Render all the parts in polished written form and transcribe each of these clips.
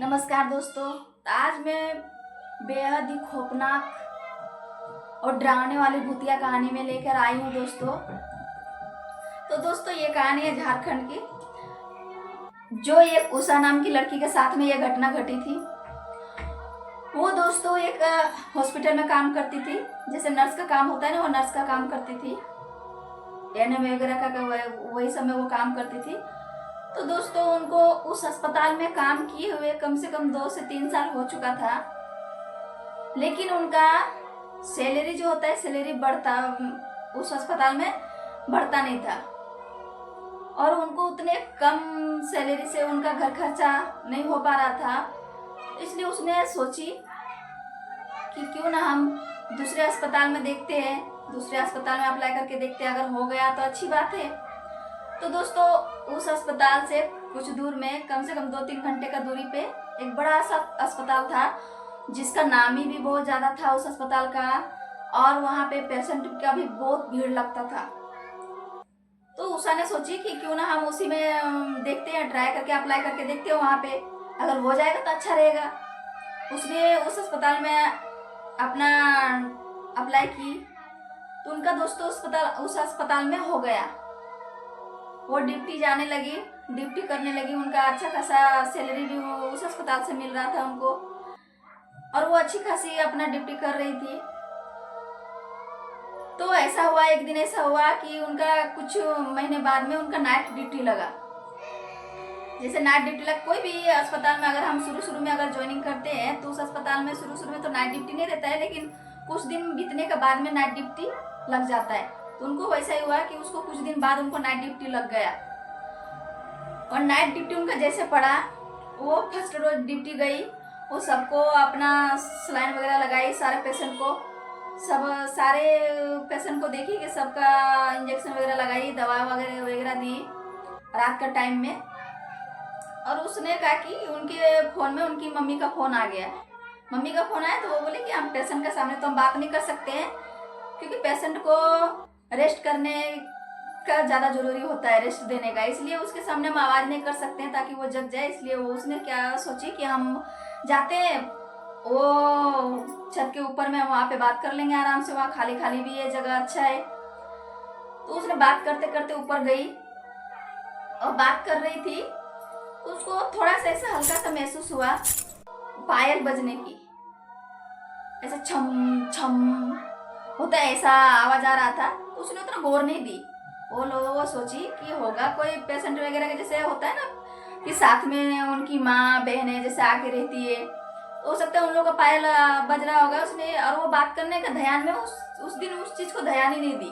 नमस्कार दोस्तों। आज मैं बेहद ही खौफनाक और डरावने वाली भूतिया कहानी में लेकर आई हूँ दोस्तों। तो दोस्तों ये कहानी है झारखंड की, जो एक उषा नाम की लड़की के साथ में यह घटना घटी थी। वो दोस्तों एक हॉस्पिटल में काम करती थी, जैसे नर्स का काम होता है ना, वो नर्स का काम करती थी। एएनएम वगैरह का वही समय वो काम करती थी। तो दोस्तों उनको उस अस्पताल में काम किए हुए कम से कम 2 से 3 साल हो चुका था, लेकिन उनका सैलरी जो होता है, सैलरी बढ़ता उस अस्पताल में बढ़ता नहीं था और उनको उतने कम सैलरी से उनका घर खर्चा नहीं हो पा रहा था। इसलिए उसने सोची कि क्यों ना हम दूसरे अस्पताल में देखते हैं, दूसरे अस्पताल में अप्लाई करके देखते हैं, अगर हो गया तो अच्छी बात है। तो दोस्तों उस अस्पताल से कुछ दूर में कम से कम 2-3 घंटे का दूरी पे एक बड़ा सा अस्पताल था, जिसका नामी भी बहुत ज़्यादा था उस अस्पताल का, और वहाँ पे पेशेंट का भी बहुत भीड़ लगता था। तो उषा ने सोची कि क्यों ना हम उसी में देखते हैं, ट्राई करके अप्लाई करके देखते हैं, वहाँ पे अगर हो जाएगा तो अच्छा रहेगा। उसने उस अस्पताल में अपना अप्लाई की तो उनका दोस्तों उस अस्पताल में हो गया। वो ड्यूटी जाने लगी, ड्यूटी करने लगी। उनका अच्छा खासा सैलरी भी उस अस्पताल से मिल रहा था उनको, और वो अच्छी खासी अपना ड्यूटी कर रही थी। तो ऐसा हुआ, एक दिन ऐसा हुआ कि उनका कुछ महीने बाद में उनका नाइट ड्यूटी लगा। जैसे नाइट ड्यूटी लगा, कोई भी अस्पताल में अगर हम शुरू में अगर ज्वाइनिंग करते हैं तो उस अस्पताल में शुरू में तो नाइट ड्यूटी नहीं रहता है, लेकिन कुछ दिन बीतने के बाद में नाइट ड्यूटी लग जाता है। तो उनको वैसा ही हुआ कि उसको कुछ दिन बाद उनको नाइट ड्यूटी लग गया, और नाइट ड्यूटी उनका जैसे पड़ा, वो फर्स्ट रोज ड्यूटी गई, वो सबको अपना सलाइन वगैरह लगाई, सारे पेशेंट को देखी कि सबका इंजेक्शन वगैरह लगाई, दवा वगैरह दी रात का टाइम में। और उसने कहा कि उनके फ़ोन में उनकी मम्मी का फ़ोन आ गया। मम्मी का फ़ोन आया तो वो बोले कि हम पेशेंट के सामने तो हम बात नहीं कर सकते हैं, क्योंकि पेशेंट को रेस्ट करने का ज़्यादा ज़रूरी होता है, रेस्ट देने का, इसलिए उसके सामने हम आवाज़ नहीं कर सकते हैं ताकि वो जग जाए। इसलिए उसने क्या सोची कि हम जाते हैं, वो छत के ऊपर में वहाँ पे बात कर लेंगे आराम से, वहाँ खाली खाली भी है, जगह अच्छा है। तो उसने बात करते करते ऊपर गई और बात कर रही थी, तो उसको थोड़ा सा ऐसा हल्का सा महसूस हुआ पायल बजने की, ऐसा छम छम होता है, ऐसा आवाज आ रहा था। तो उसने उतना गौर नहीं दी। वो सोची कि होगा कोई पेशेंट वगैरह के, जैसे होता है ना कि साथ में उनकी माँ बहनें जैसे आके रहती है, तो हो सकता है उन लोगों का पायल बज रहा होगा उसने, और वो बात करने का ध्यान में उस दिन उस चीज को ध्यान ही नहीं दी।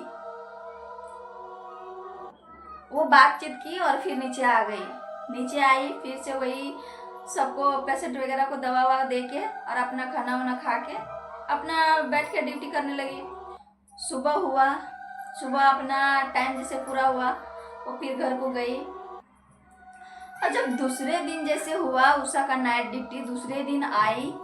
वो बातचीत की और फिर नीचे आ गई। नीचे आई, फिर से वही सबको पेशेंट वगैरह को दवा ववा दे के और अपना खाना वाना खा के अपना बैठ के ड्यूटी करने लगी। सुबह हुआ, सुबह अपना टाइम जैसे पूरा हुआ, वो फिर घर को गई। और जब दूसरे दिन जैसे हुआ उषा का नाइट ड्यूटी, दूसरे दिन आई,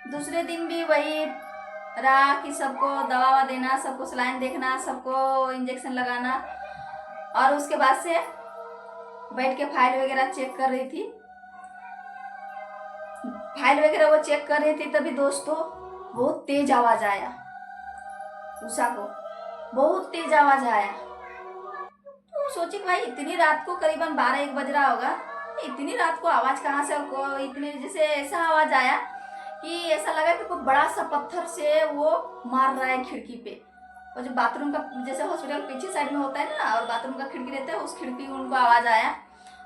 दूसरे दिन भी वही रहा कि सबको दवा ववा देना, सबको सलाइन देखना, सबको इंजेक्शन लगाना, और उसके बाद से बैठ के फाइल वगैरह चेक कर रही थी। फाइल वगैरह वो चेक कर रही थी, तभी दोस्तों बहुत तेज आवाज आया। उषा को बहुत तेज आवाज आया। तो सोची भाई इतनी रात को करीबन 12-1 बज रहा होगा, इतनी रात को आवाज कहाँ से, और इतने जैसे ऐसा आवाज आया कि ऐसा लगा कि कोई बड़ा सा पत्थर से वो मार रहा है खिड़की पे। और जो बाथरूम का जैसे हॉस्पिटल पीछे साइड में होता है ना, और बाथरूम का खिड़की रहता है, उस खिड़की उनको आवाज आया।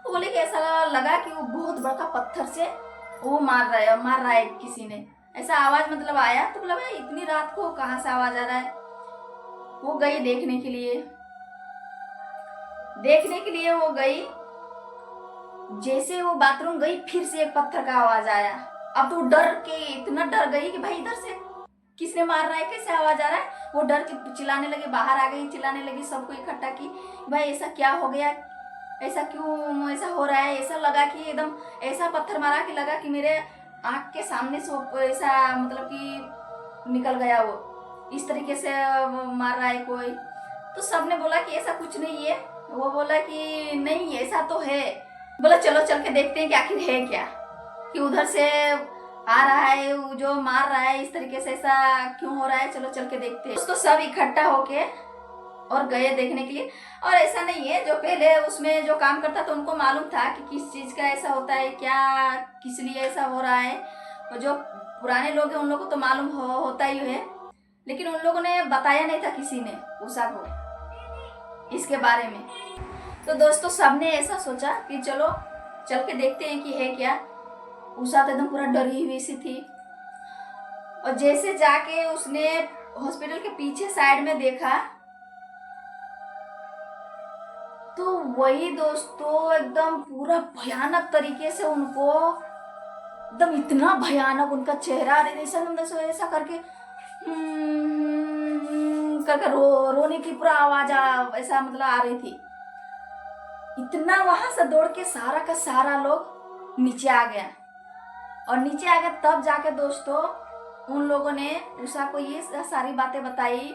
तो बोले कि ऐसा लगा कि वो बहुत बड़ा पत्थर से वो मार रहा है किसी ने, ऐसा आवाज मतलब आया। तो बोला भाई इतनी रात को कहाँ से आवाज आ रहा है। वो गई देखने के लिए वो गई। जैसे वो बाथरूम गई, फिर से एक पत्थर का आवाज आया। अब तो डर के इतना डर गई कि भाई इधर से किसने मार रहा है, कैसे आवाज आ रहा है। वो डर के चिल्लाने लगी, बाहर आ गई, चिल्लाने लगी, सबको इकट्ठा की, भाई ऐसा क्या हो गया, ऐसा क्यों ऐसा हो रहा है। ऐसा लगा कि एकदम ऐसा पत्थर मारा कि लगा कि मेरे आँख के सामने से ऐसा मतलब कि निकल गया, वो इस तरीके से मार रहा है कोई। तो सबने बोला कि ऐसा कुछ नहीं है। वो बोला कि नहीं ऐसा तो है। बोला चलो चल के देखते हैं कि आखिर है क्या। कि उधर से आ रहा है, वो जो मार रहा है, इस तरीके से ऐसा क्यों हो रहा है, चलो चल के देखते हैं। तो सब इकट्ठा होके और गए देखने के लिए। और ऐसा नहीं है, जो पहले उसमें जो काम करता था उनको मालूम था कि किस चीज़ का ऐसा होता है, क्या किस लिए ऐसा हो रहा है। और जो पुराने लोग हैं उन लोगों को तो मालूम होता ही है, लेकिन उन लोगों ने बताया नहीं था किसी ने उषा को इसके बारे में। तो दोस्तों सबने ऐसा सोचा कि चलो चल के देखते हैं कि है क्या। उषा तो एकदम पूरा डरी हुई सी थी, और जैसे जाके उसने हॉस्पिटल के पीछे साइड में देखा तो वही दोस्तों एकदम पूरा भयानक तरीके से उनको, एकदम इतना भयानक उनका चेहरा, ऐसा करके करके रोने की पूरा आवाज ऐसा मतलब आ रही थी। इतना वहां से दौड़ के सारा का सारा लोग नीचे आ गया, और नीचे आ गया तब जाके दोस्तों उन लोगों ने उषा को ये सारी बातें बताई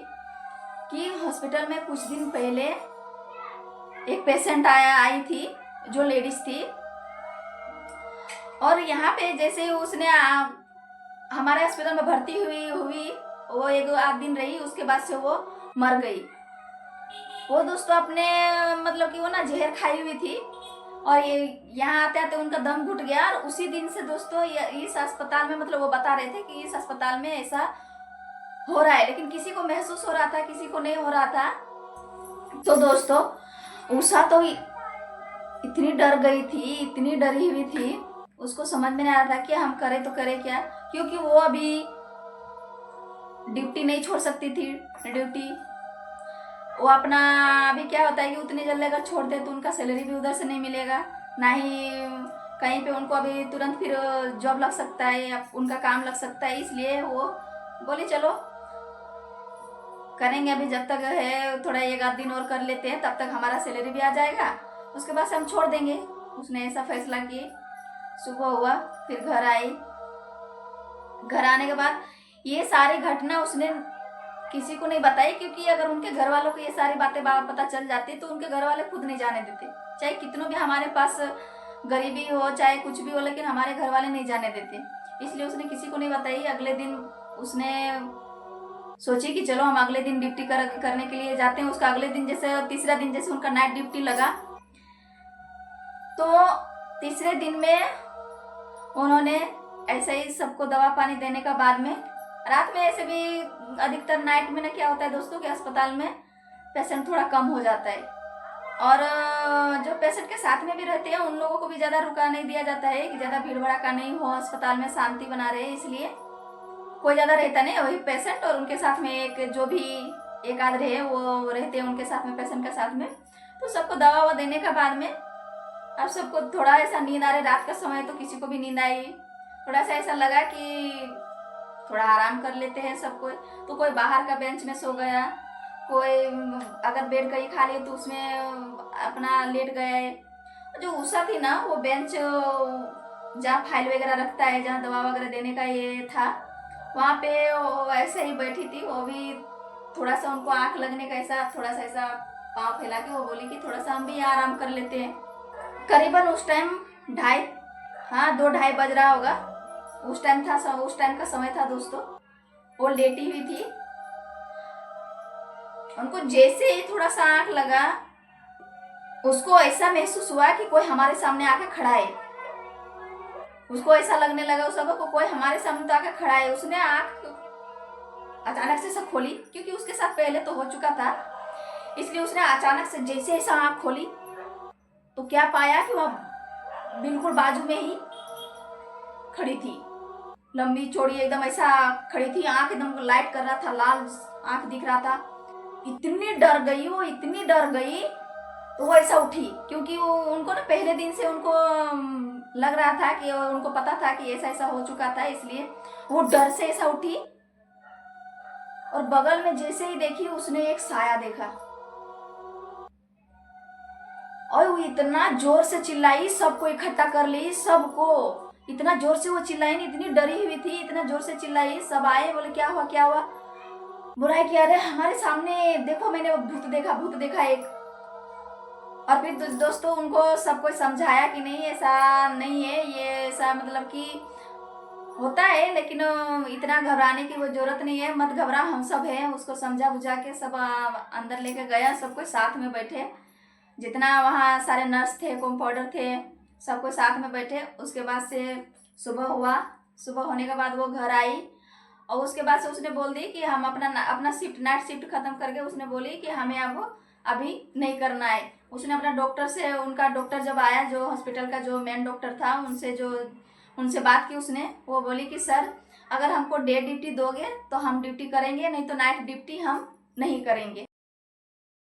कि हॉस्पिटल में कुछ दिन पहले एक पेशेंट आई थी जो लेडीज थी, और यहाँ पे जैसे उसने हमारे हॉस्पिटल में भर्ती हुई वो एक आध दिन रही, उसके बाद से वो मर गई। वो दोस्तों अपने मतलब कि वो ना जहर खाई हुई थी, और ये यहाँ आते आते उनका दम घुट गया। और उसी दिन से दोस्तों इस अस्पताल में मतलब वो बता रहे थे कि इस अस्पताल में ऐसा हो रहा है, लेकिन किसी को महसूस हो रहा था, किसी को नहीं हो रहा था। तो दोस्तों उषा तो इतनी डर गई थी, इतनी डरी हुई थी, उसको समझ में नहीं आ रहा था कि हम करें तो करें क्या, क्योंकि वो अभी ड्यूटी नहीं छोड़ सकती थी। ड्यूटी वो अपना अभी क्या होता है कि उतनी जल्दी अगर छोड़ दे तो उनका सैलरी भी उधर से नहीं मिलेगा, ना ही कहीं पे उनको अभी तुरंत फिर जॉब लग सकता है या उनका काम लग सकता है। इसलिए वो बोली चलो करेंगे, अभी जब तक है थोड़ा एक आध दिन और कर लेते हैं, तब तक हमारा सैलरी भी आ जाएगा, उसके बाद से हम छोड़ देंगे। उसने ऐसा फैसला किए। सुबह हुआ, फिर घर आई। घर आने के बाद ये सारी घटना उसने किसी को नहीं बताई, क्योंकि अगर उनके घर वालों को ये सारी बातें पता चल जाती तो उनके घर वाले खुद नहीं जाने देते, चाहे कितनों भी हमारे पास गरीबी हो चाहे कुछ भी हो, लेकिन हमारे घर वाले नहीं जाने देते। इसलिए उसने किसी को नहीं बताई। अगले दिन उसने सोची कि चलो हम अगले दिन ड्यूटी करने के लिए जाते हैं। उसका अगले दिन जैसे तीसरा दिन जैसे उनका नाइट ड्यूटी लगा, तो तीसरे दिन में उन्होंने ऐसे ही सबको दवा पानी देने का बाद में, रात में ऐसे भी अधिकतर नाइट में ना क्या होता है दोस्तों कि अस्पताल में पेशेंट थोड़ा कम हो जाता है, और जो पेशेंट के साथ में भी रहते हैं उन लोगों को भी ज़्यादा रुका नहीं दिया जाता है कि ज़्यादा भीड़ भड़ाका नहीं हो, अस्पताल में शांति बना रहे, इसलिए कोई ज़्यादा रहता नहीं, वही पेशेंट और उनके साथ में एक जो भी एक आध रहे वो रहते हैं उनके साथ में, पेशेंट के साथ में। तो सबको दवा ववा देने के बाद में अब सबको थोड़ा ऐसा नींद आ रही, रात का समय तो किसी को भी नींद आई, थोड़ा सा ऐसा लगा कि थोड़ा आराम कर लेते हैं सबको। तो कोई बाहर का बेंच में सो गया, कोई अगर बेड कहीं खाली है तो उसमें अपना लेट गए। जो उषा थी ना वो बेंच जहाँ फाइल वगैरह रखता है, जहाँ दवा वगैरह देने का ये था, वहाँ पे वो ऐसे ही बैठी थी। वो भी थोड़ा सा उनको आँख लगने का ऐसा थोड़ा सा ऐसा पाँव फैला के वो बोली कि थोड़ा सा हम भी आराम कर लेते हैं। करीबन उस टाइम 2:30 बज रहा होगा, उस टाइम का समय था दोस्तों। वो लेटी हुई थी, उनको जैसे ही थोड़ा सा आँख लगा उसको ऐसा महसूस हुआ कि कोई हमारे सामने आके खड़ा है। उसको ऐसा लगने लगा उस सबको कोई हमारे सामने तो आके खड़ा है। उसने आँख अचानक से सब खोली, क्योंकि उसके साथ पहले तो हो चुका था, इसलिए उसने अचानक से जैसे ऐसा आँख खोली तो क्या पाया कि वह बिल्कुल बाजू में ही खड़ी थी, लंबी चौड़ी एकदम ऐसा खड़ी थी, आँख एकदम लाइट कर रहा था, लाल आँख दिख रहा था। इतनी डर गई वो, इतनी डर गई तो वो ऐसा उठी, क्योंकि वो उनको ना पहले दिन से उनको लग रहा था कि उनको पता था कि ऐसा ऐसा हो चुका था, इसलिए वो डर से ऐसा उठी। और बगल में जैसे ही देखी उसने एक साया देखा, और वो इतना जोर से चिल्लाई, सबको इकट्ठा कर ली, सबको इतना जोर से वो चिल्लाई, नहीं इतनी डरी हुई थी, इतना जोर से चिल्लाई। सब आए, बोले क्या हुआ क्या हुआ, बुराई किया, अरे हमारे सामने देखो मैंने भूत देखा एक। और फिर दोस्तों उनको सब कोई समझाया कि नहीं ऐसा नहीं है, ये ऐसा मतलब कि होता है, लेकिन इतना घबराने की वो जरूरत नहीं है। मत घबरा, हम सब हैं। उसको समझा बुझा के सब अंदर लेके गया, सब कोई साथ में बैठे, जितना वहाँ सारे नर्स थे, कंपाउंडर थे, सब कोई साथ में बैठे। उसके बाद से सुबह हुआ। सुबह होने के बाद वो घर आई और उसके बाद से उसने बोल दी कि हम अपना शिफ्ट, नाइट शिफ्ट खत्म करके उसने बोली कि हमें अब अभी नहीं करना है। उसने अपना डॉक्टर से, उनका डॉक्टर जब आया, जो हॉस्पिटल का जो मेन डॉक्टर था, उनसे बात की उसने। वो बोली कि सर, अगर हमको डे ड्यूटी दोगे तो हम ड्यूटी करेंगे, नहीं तो नाइट ड्यूटी हम नहीं करेंगे।